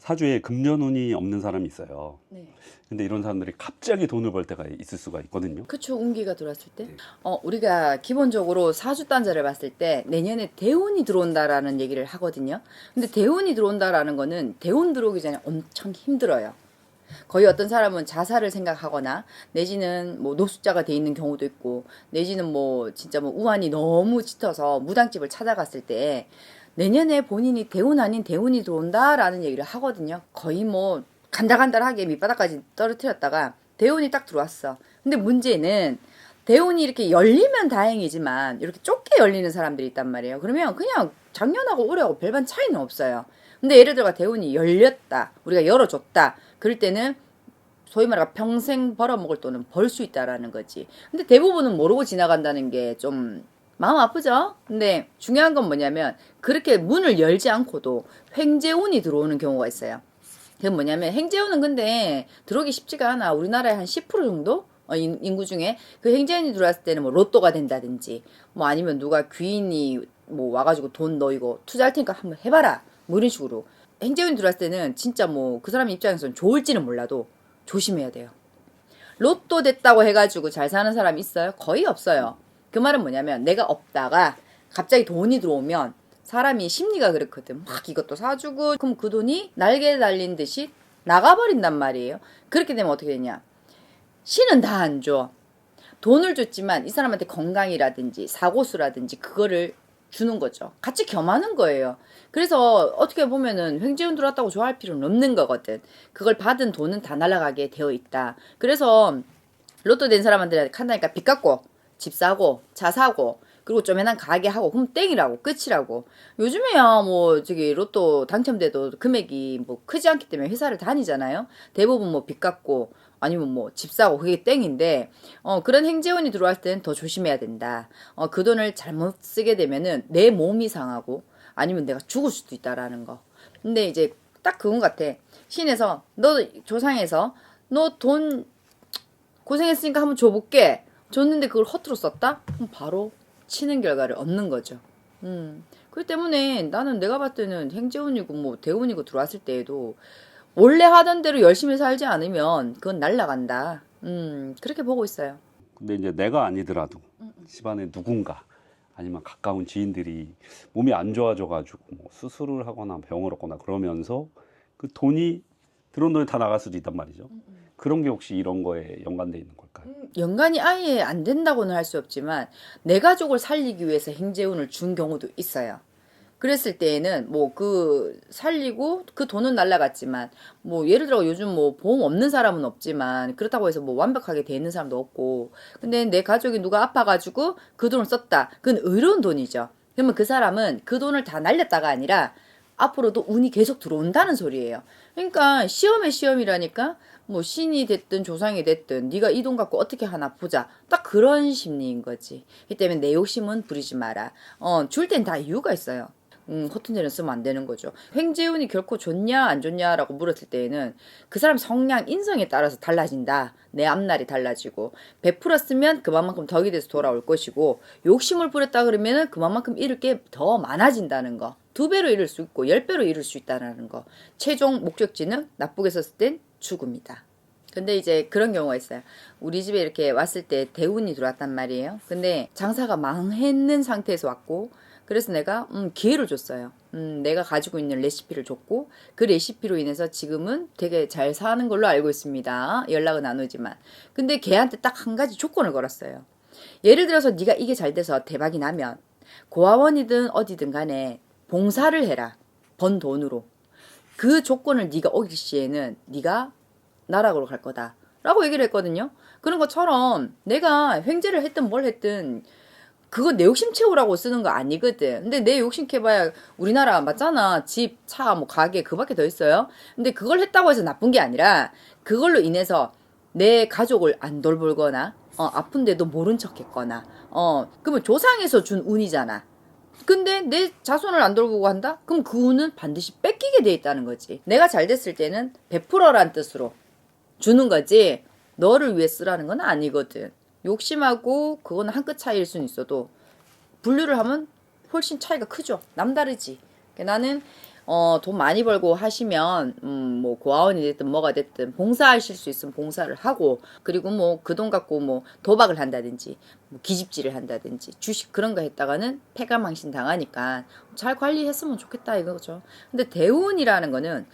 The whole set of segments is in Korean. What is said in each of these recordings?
사주에 금전운이 없는 사람이 있어요. 네. 근데 이런 사람들이 갑자기 돈을 벌 때가 있을 수가 있거든요. 그쵸, 운기가 들어왔을 때. 네. 우리가 기본적으로 사주단자를 봤을 때 내년에 대운이 들어온다라는 얘기를 하거든요. 근데 대운이 들어온다라는 거는 대운 들어오기 전에 엄청 힘들어요. 거의 어떤 사람은 자살을 생각하거나 내지는 뭐 노숙자가 돼 있는 경우도 있고 내지는 뭐 진짜 뭐 우환이 너무 짙어서 무당집을 찾아갔을 때 내년에 본인이 대운 아닌 대운이 들어온다라는 얘기를 하거든요. 거의 뭐 간달간달하게 밑바닥까지 떨어뜨렸다가 대운이 딱 들어왔어. 근데 문제는 대운이 이렇게 열리면 다행이지만 이렇게 좁게 열리는 사람들이 있단 말이에요. 그러면 그냥 작년하고 올해하고 별반 차이는 없어요. 근데 예를 들어 대운이 열렸다. 우리가 열어줬다. 그럴 때는 소위 말해 평생 벌어먹을 돈은 벌 수 있다라는 거지. 근데 대부분은 모르고 지나간다는 게 좀 마음 아프죠? 근데 중요한 건 뭐냐면 그렇게 문을 열지 않고도 횡재운이 들어오는 경우가 있어요. 그건 뭐냐면 행재운은 근데 들어오기 쉽지가 않아. 우리나라의 한 10% 정도? 인구 중에 그 행재운이 들어왔을 때는 뭐 로또가 된다든지 뭐 아니면 누가 귀인이 뭐 와가지고 돈 너 이거 투자할 테니까 한번 해봐라 뭐 이런 식으로 행재운이 들어왔을 때는 진짜 뭐 그 사람 입장에서는 좋을지는 몰라도 조심해야 돼요. 로또 됐다고 해가지고 잘 사는 사람 있어요? 거의 없어요. 그 말은 뭐냐면 내가 없다가 갑자기 돈이 들어오면 사람이 심리가 그렇거든. 막 이것도 사주고 그럼 그 돈이 날개 달린 듯이 나가버린단 말이에요. 그렇게 되면 어떻게 되냐. 신은 다 안 줘. 돈을 줬지만 이 사람한테 건강이라든지 사고수라든지 그거를 주는 거죠. 같이 겸하는 거예요. 그래서 어떻게 보면은 횡재운 들어왔다고 좋아할 필요는 없는 거거든. 그걸 받은 돈은 다 날아가게 되어 있다. 그래서 로또 된 사람한테 간다니까 빚 갚고 집 사고 차 사고 그리고 좀해난 가게 하고 그럼 땡이라고 끝이라고. 요즘에야 뭐 저기 로또 당첨돼도 금액이 뭐 크지 않기 때문에 회사를 다니잖아요. 대부분 뭐 빚 갚고 아니면 뭐 집 사고 그게 땡인데 그런 행재운이 들어왔을 때는 더 조심해야 된다. 그 돈을 잘못 쓰게 되면은 내 몸이 상하고 아니면 내가 죽을 수도 있다라는 거. 근데 이제 딱 그건 같아. 신에서 너 조상에서 너 돈 고생했으니까 한번 줘볼게. 줬는데 그걸 허투루 썼다? 그럼 바로 치는 결과를 얻는 거죠. 그렇기 때문에 나는 내가 봤을 때는 행재운이고 뭐 대운이고 들어왔을 때에도 원래 하던 대로 열심히 살지 않으면 그건 날라간다. 그렇게 보고 있어요. 근데 이제 내가 아니더라도 집안에 누군가 아니면 가까운 지인들이 몸이 안 좋아져가지고 뭐 수술을 하거나 병을 얻거나 그러면서 그 돈이 들어온 돈이 다 나갈 수도 있단 말이죠. 그런 게 혹시 이런 거에 연관돼 있는 걸까요? 연관이 아예 안 된다고는 할 수 없지만 내 가족을 살리기 위해서 행재운을 준 경우도 있어요. 그랬을 때에는 뭐 그 살리고 그 돈은 날라갔지만 뭐 예를 들어 요즘 뭐 보험 없는 사람은 없지만 그렇다고 해서 뭐 완벽하게 돼 있는 사람도 없고 근데 내 가족이 누가 아파가지고 그 돈을 썼다. 그건 의로운 돈이죠. 그러면 그 사람은 그 돈을 다 날렸다가 아니라 앞으로도 운이 계속 들어온다는 소리예요. 그러니까 시험에 시험이라니까 뭐 신이 됐든 조상이 됐든 네가 이 돈 갖고 어떻게 하나 보자. 딱 그런 심리인 거지. 이 때문에 내 욕심은 부리지 마라. 줄 땐 다 이유가 있어요. 허튼 데는 쓰면 안 되는 거죠. 횡재운이 결코 좋냐 안 좋냐라고 물었을 때에는 그 사람 성량 인성에 따라서 달라진다. 내 앞날이 달라지고 베풀었으면 그만큼 덕이 돼서 돌아올 것이고 욕심을 부렸다 그러면은 그만큼 잃을 게 더 많아진다는 거. 2배로 잃을 수 있고 10배로 잃을 수 있다는 거. 최종 목적지는 나쁘게 썼을 땐 죽음이다. 근데 이제 그런 경우가 있어요. 우리 집에 이렇게 왔을 때 대운이 들어왔단 말이에요. 근데 장사가 망했는 상태에서 왔고 그래서 내가 기회를 줬어요. 내가 가지고 있는 레시피를 줬고 그 레시피로 인해서 지금은 되게 잘 사는 걸로 알고 있습니다. 연락은 안 오지만. 근데 걔한테 딱 한 가지 조건을 걸었어요. 예를 들어서 네가 이게 잘 돼서 대박이 나면 고아원이든 어디든 간에 봉사를 해라. 번 돈으로. 그 조건을 네가 어길 시에는 네가 나락으로 갈 거다. 라고 얘기를 했거든요. 그런 것처럼 내가 횡재를 했든 뭘 했든 그거 내 욕심 채우라고 쓰는 거 아니거든. 근데 내 욕심 캐봐야 우리나라 맞잖아. 집, 차, 뭐 가게 그밖에 더 있어요. 근데 그걸 했다고 해서 나쁜 게 아니라 그걸로 인해서 내 가족을 안 돌보거나 아픈데도 모른 척 했거나 그러면 조상에서 준 운이잖아. 근데 내 자손을 안 돌보고 한다? 그럼 그 운은 반드시 뺏기게 돼 있다는 거지. 내가 잘 됐을 때는 베풀어란 뜻으로 주는 거지 너를 위해 쓰라는 건 아니거든. 욕심하고 그거는 한 끗 차이일 수는 있어도 분류를 하면 훨씬 차이가 크죠. 남다르지. 나는 돈 많이 벌고 하시면, 뭐, 고아원이 됐든 뭐가 됐든 봉사하실 수 있으면 봉사를 하고, 그리고 뭐, 그 돈 갖고 뭐, 도박을 한다든지, 뭐 기집질을 한다든지, 주식 그런 거 했다가는 패가망신 당하니까 잘 관리했으면 좋겠다 이거죠. 근데 대운이라는 거는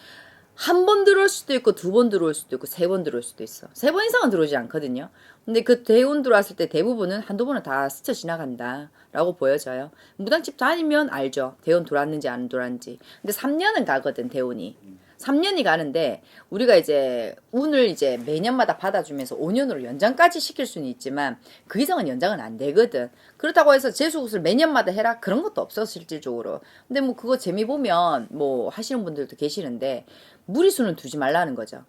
한 번 들어올 수도 있고, 두 번 들어올 수도 있고, 세 번 들어올 수도 있어. 세 번 이상은 들어오지 않거든요. 근데 그 대운 들어왔을 때 대부분은 한두 번은 다 스쳐 지나간다. 라고 보여져요. 무당집 다니면 알죠. 대운 들어왔는지 안 들어왔는지. 근데 3년은 가거든, 대운이. 3년이 가는데, 우리가 이제 운을 이제 매년마다 받아주면서 5년으로 연장까지 시킬 수는 있지만, 그 이상은 연장은 안 되거든. 그렇다고 해서 재수굿을 매년마다 해라? 그런 것도 없어, 실질적으로. 근데 뭐 그거 재미 보면, 뭐 하시는 분들도 계시는데, 무리수는 두지 말라는 거죠.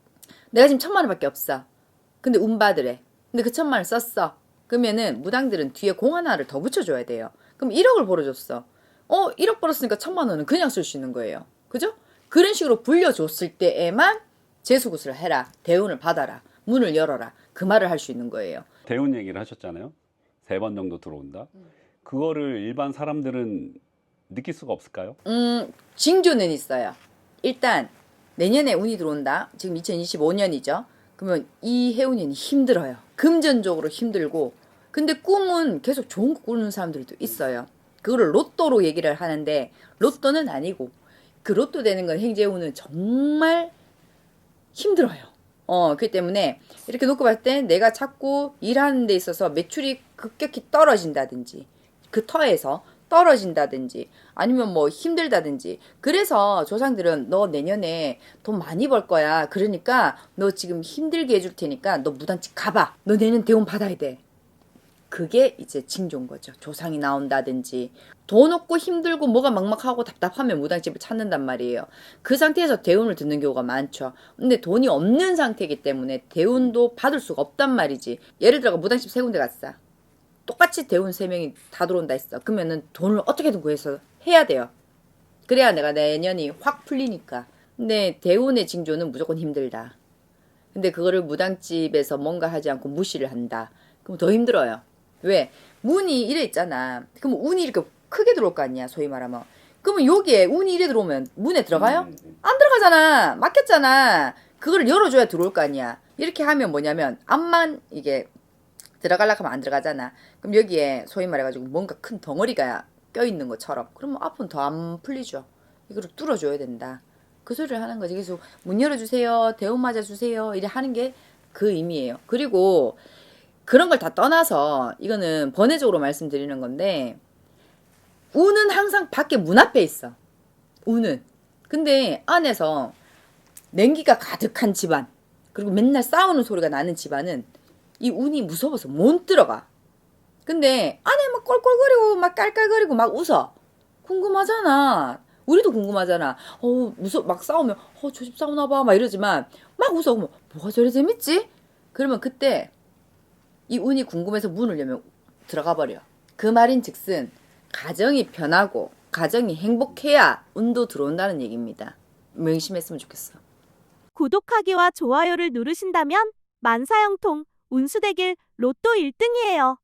내가 지금 1,000만 원밖에 없어. 근데 운 받으래. 근데 그 1,000만 원 썼어. 그러면은 무당들은 뒤에 공 하나를 더 붙여줘야 돼요. 그럼 1억을 벌어줬어. 1억 벌었으니까 1,000만 원은 그냥 쓸 수 있는 거예요. 그죠? 그런 식으로 불려줬을 때에만 재수굿을 해라. 대운을 받아라. 문을 열어라. 그 말을 할 수 있는 거예요. 대운 얘기를 하셨잖아요. 3번 정도 들어온다. 그거를 일반 사람들은 느낄 수가 없을까요? 징조는 있어요. 일단 내년에 운이 들어온다. 지금 2025년이죠. 그러면 이 해운년이 힘들어요. 금전적으로 힘들고, 근데 꿈은 계속 좋은 거 꾸는 사람들도 있어요. 그거를 로또로 얘기를 하는데, 로또는 아니고, 그 로또 되는 건 행재운은 정말 힘들어요. 그렇기 때문에 이렇게 놓고 봤을 때 내가 자꾸 일하는 데 있어서 매출이 급격히 떨어진다든지, 그 터에서 떨어진다든지, 아니면 뭐 힘들다든지. 그래서 조상들은 너 내년에 돈 많이 벌 거야. 그러니까 너 지금 힘들게 해줄 테니까 너 무당집 가봐. 너 내년 대운 받아야 돼. 그게 이제 징조인 거죠. 조상이 나온다든지, 돈 없고 힘들고 뭐가 막막하고 답답하면 무당집을 찾는단 말이에요. 그 상태에서 대운을 듣는 경우가 많죠. 근데 돈이 없는 상태이기 때문에 대운도 받을 수가 없단 말이지. 예를 들어 무당집 3군데 갔어. 똑같이 대운 3명이 다 들어온다 했어. 그러면은 돈을 어떻게든 구해서 해야 돼요. 그래야 내가 내년이 확 풀리니까. 근데 대운의 징조는 무조건 힘들다. 근데 그거를 무당집에서 뭔가 하지 않고 무시를 한다. 그럼 더 힘들어요. 왜? 문이 이래 있잖아. 그럼 운이 이렇게 크게 들어올 거 아니야, 소위 말하면. 그러면 여기에 운이 이래 들어오면 문에 들어가요? 안 들어가잖아. 막혔잖아. 그거를 열어줘야 들어올 거 아니야. 이렇게 하면 뭐냐면 앞만 이게 들어가려고 하면 안 들어가잖아. 그럼 여기에 소위 말해가지고 뭔가 큰 덩어리가 껴있는 것처럼. 그러면 앞은 더 안 풀리죠. 이거를 뚫어줘야 된다. 그 소리를 하는 거지. 그래서 문 열어주세요. 대운 맞아주세요. 이래 하는 게 그 의미예요. 그리고 그런 걸 다 떠나서 이거는 번외적으로 말씀드리는 건데, 운은 항상 밖에 문 앞에 있어. 운은. 근데 안에서 냉기가 가득한 집안, 그리고 맨날 싸우는 소리가 나는 집안은 이 운이 무서워서 못 들어가. 근데 안에 막 꼴꼴거리고 막 깔깔거리고 막 웃어. 궁금하잖아. 우리도 궁금하잖아. 막 싸우면 저 집 싸우나 봐 막 이러지만 막 웃어. 그러면 뭐가 저리 재밌지? 그러면 그때 이 운이 궁금해서 문을 열면 들어가 버려. 그 말인 즉슨 가정이 편하고 가정이 행복해야 운도 들어온다는 얘기입니다. 명심했으면 좋겠어. 구독하기와 좋아요를 누르신다면 만사형통 운수대길 로또 1등이에요.